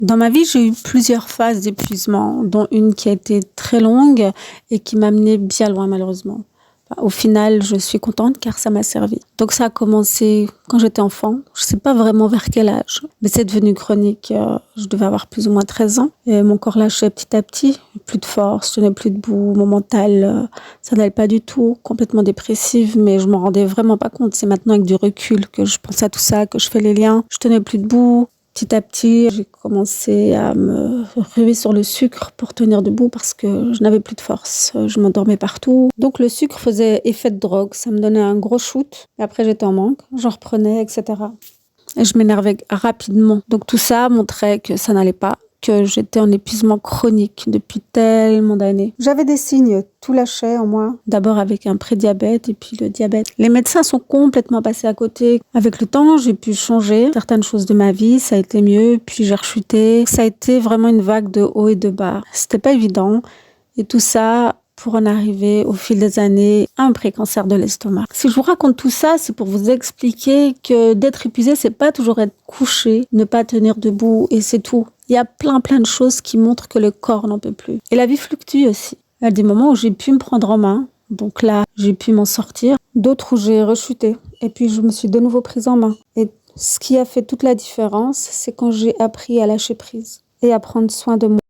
Dans ma vie, j'ai eu plusieurs phases d'épuisement, dont une qui a été très longue et qui m'a menée bien loin malheureusement. Au final, je suis contente car ça m'a servi. Donc ça a commencé quand j'étais enfant. Je ne sais pas vraiment vers quel âge, mais c'est devenu chronique. Je devais avoir plus ou moins 13 ans. Et mon corps lâchait petit à petit. Plus de force, je tenais plus debout. Mon mental, ça n'allait pas du tout. Complètement dépressive, mais je m'en rendais vraiment pas compte. C'est maintenant avec du recul que je pense à tout ça, que je fais les liens. Je tenais plus debout. Petit à petit, j'ai commencé à me ruer sur le sucre pour tenir debout parce que je n'avais plus de force. Je m'endormais partout. Donc le sucre faisait effet de drogue. Ça me donnait un gros shoot. Et après, j'étais en manque. J'en reprenais, etc. Et je m'énervais rapidement. Donc tout ça montrait que ça n'allait pas, que j'étais en épuisement chronique depuis tellement d'années. J'avais des signes, tout lâchait en moi. D'abord avec un prédiabète et puis le diabète. Les médecins sont complètement passés à côté. Avec le temps, j'ai pu changer certaines choses de ma vie, ça a été mieux, puis j'ai rechuté. Ça a été vraiment une vague de haut et de bas. C'était pas évident. Et tout ça pour en arriver au fil des années à un pré-cancer de l'estomac. Si je vous raconte tout ça, c'est pour vous expliquer que d'être épuisé, c'est pas toujours être couché, ne pas tenir debout et c'est tout. Il y a plein de choses qui montrent que le corps n'en peut plus. Et la vie fluctue aussi. Il y a des moments où j'ai pu me prendre en main, donc là, j'ai pu m'en sortir. D'autres où j'ai rechuté et puis je me suis de nouveau prise en main. Et ce qui a fait toute la différence, c'est quand j'ai appris à lâcher prise et à prendre soin de moi.